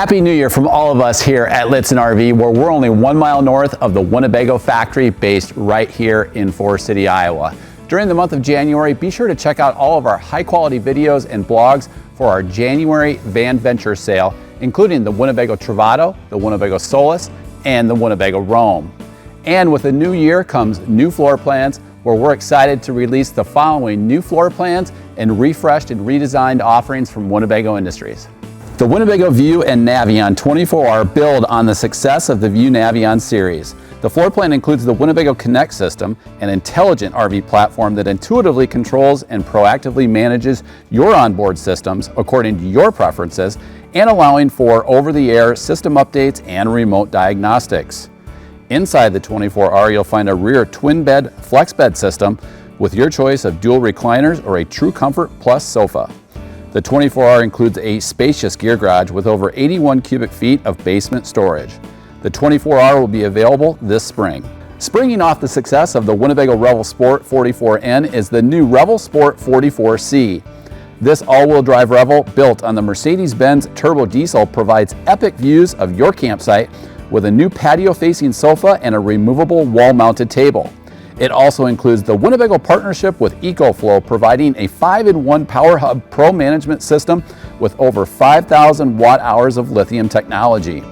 Happy New Year from all of us here at Lichtsinn RV, where we're only 1 mile north of the Winnebago Factory, based right here in Forest City, Iowa. During the month of January, be sure to check out all of our high-quality videos and blogs for our January Van Venture sale, including the Winnebago Travato, the Winnebago Solis, and the Winnebago Rome. And with the new year comes new floor plans, where we're excited to release the following new floor plans and refreshed and redesigned offerings from Winnebago Industries. The Winnebago View and Navion 24R build on the success of the View Navion series. The floor plan includes the Winnebago Connect system, an intelligent RV platform that intuitively controls and proactively manages your onboard systems according to your preferences, and allowing for over-the-air system updates and remote diagnostics. Inside the 24R, you'll find a rear twin-bed flex bed system with your choice of dual recliners or a True Comfort Plus sofa. The 24R includes a spacious gear garage with over 81 cubic feet of basement storage. The 24R will be available this spring. Springing off the success of the Winnebago Revel Sport 44N is the new Revel Sport 44C. This all-wheel drive Revel, built on the Mercedes-Benz Turbo Diesel, provides epic views of your campsite with a new patio-facing sofa and a removable wall-mounted table. It also includes the Winnebago partnership with EcoFlow, providing a 5-in-1 Power Hub Pro management system with over 5,000 watt-hours of lithium technology.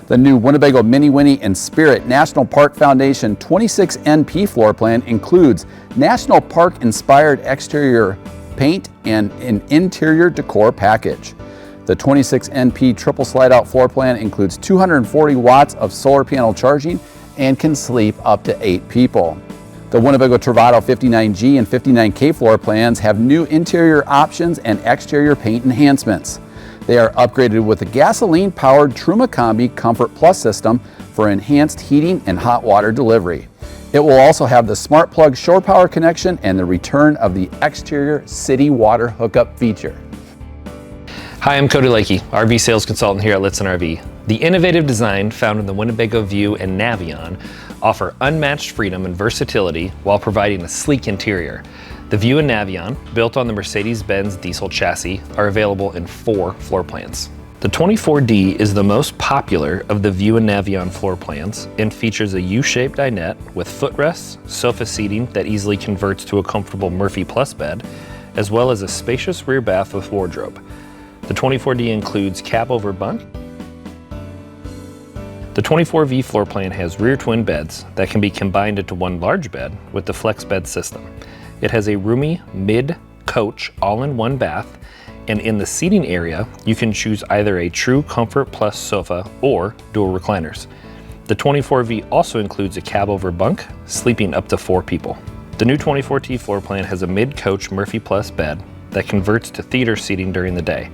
The new Winnebago Mini Winnie and Spirit National Park Foundation 26NP floor plan includes National Park-inspired exterior paint and an interior decor package. The 26NP triple slide-out floor plan includes 240 watts of solar panel charging and can sleep up to 8 people. The Winnebago Travato 59G and 59K floor plans have new interior options and exterior paint enhancements. They are upgraded with a gasoline-powered Truma Combi Comfort Plus system for enhanced heating and hot water delivery. It will also have the Smart Plug shore power connection and the return of the exterior city water hookup feature. Hi, I'm Cody Lakey, RV sales consultant here at Lichtsinn RV. The innovative design found in the Winnebago View and Navion offer unmatched freedom and versatility while providing a sleek interior. The View and Navion, built on the Mercedes-Benz diesel chassis, are available in 4 floor plans. The 24D is the most popular of the View and Navion floor plans and features a U-shaped dinette with footrests, sofa seating that easily converts to a comfortable Murphy Plus bed, as well as a spacious rear bath with wardrobe. The 24D includes cab over bunk. The 24V floor plan has rear twin beds that can be combined into one large bed with the flex bed system. It has a roomy mid-coach all-in-one bath, and in the seating area, you can choose either a True Comfort Plus sofa or dual recliners. The 24V also includes a cab over bunk, sleeping up to 4 people. The new 24T floor plan has a mid-coach Murphy Plus bed that converts to theater seating during the day.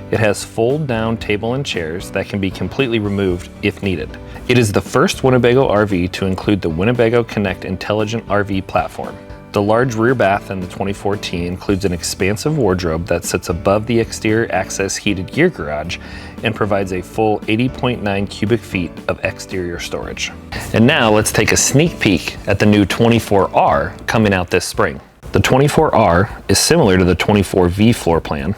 It has fold-down table and chairs that can be completely removed if needed. It is the first Winnebago RV to include the Winnebago Connect Intelligent RV platform. The large rear bath in the 24T includes an expansive wardrobe that sits above the exterior access heated gear garage and provides a full 80.9 cubic feet of exterior storage. And now let's take a sneak peek at the new 24R coming out this spring. The 24R is similar to the 24V floor plan,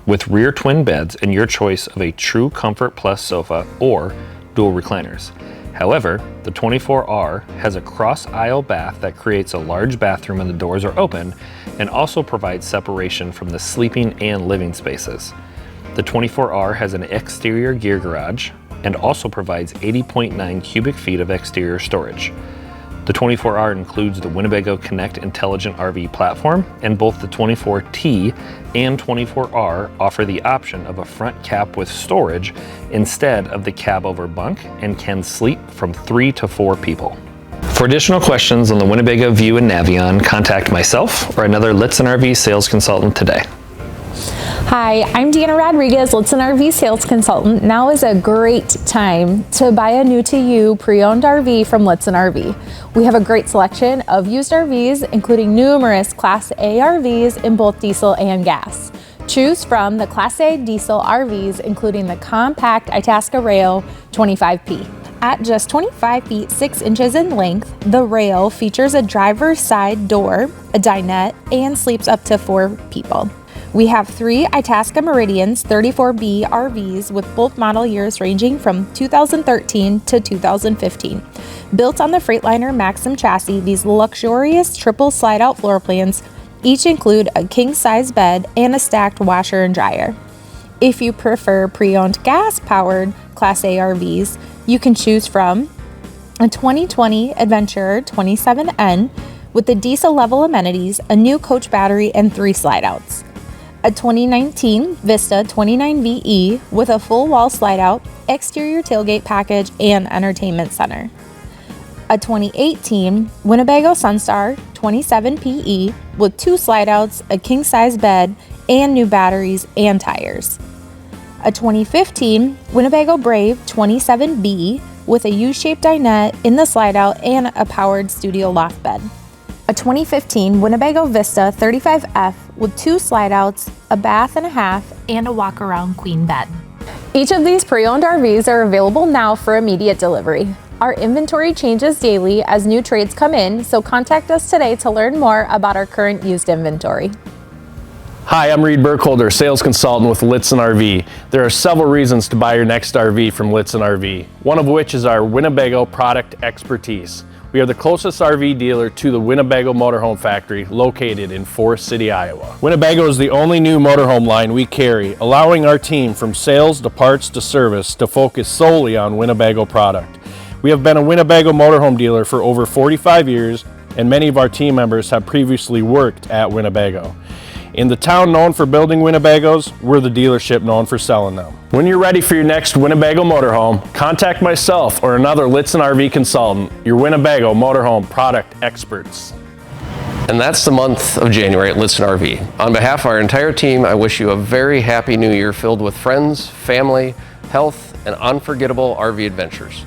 with rear twin beds and your choice of a True Comfort Plus sofa or dual recliners. However, the 24R has a cross-aisle bath that creates a large bathroom when the doors are open and also provides separation from the sleeping and living spaces. The 24R has an exterior gear garage and also provides 80.9 cubic feet of exterior storage. The 24R includes the Winnebago Connect Intelligent RV platform, and both the 24T and 24R offer the option of a front cap with storage instead of the cab over bunk and can sleep from 3 to 4 people. For additional questions on the Winnebago View and Navion, contact myself or another Lichtsinn RV sales consultant today. Hi, I'm Deanna Rodriguez, Lichtsinn RV sales consultant. Now is a great time to buy a new to you pre-owned RV from Lichtsinn RV. We have a great selection of used RVs, including numerous Class A RVs in both diesel and gas. Choose from the Class A diesel RVs, including the compact Itasca Rail 25P. At just 25 feet 6 inches in length, the rail features a driver's side door, a dinette, and sleeps up to 4 people. We have 3 Itasca Meridians 34B RVs with both model years ranging from 2013 to 2015. Built on the Freightliner Maxim chassis, these luxurious triple slide-out floor plans each include a king-size bed and a stacked washer and dryer. If you prefer pre-owned gas-powered Class A RVs, you can choose from a 2020 Adventurer 27N with the diesel-level amenities, a new coach battery, and 3 slide-outs. A 2019 Vista 29VE with a full wall slide-out, exterior tailgate package, and entertainment center. A 2018 Winnebago Sunstar 27PE with 2 slide-outs, a king-size bed, and new batteries and tires. A 2015 Winnebago Brave 27B with a U-shaped dinette in the slide-out and a powered studio loft bed. A 2015 Winnebago Vista 35F with 2 slide-outs, a bath and a half, and a walk-around queen bed. Each of these pre-owned RVs are available now for immediate delivery. Our inventory changes daily as new trades come in, so contact us today to learn more about our current used inventory. Hi, I'm Reed Burkholder, sales consultant with Lichtsinn RV. There are several reasons to buy your next RV from Lichtsinn RV, one of which is our Winnebago product expertise. We are the closest RV dealer to the Winnebago Motorhome Factory located in Forest City, Iowa. Winnebago is the only new motorhome line we carry, allowing our team from sales to parts to service to focus solely on Winnebago product. We have been a Winnebago motorhome dealer for over 45 years, and many of our team members have previously worked at Winnebago. In the town known for building Winnebagos, we're the dealership known for selling them. When you're ready for your next Winnebago motorhome, contact myself or another Lichtsinn RV consultant, your Winnebago motorhome product experts. And that's the month of January at Lichtsinn RV. On behalf of our entire team, I wish you a very happy new year filled with friends, family, health, and unforgettable RV adventures.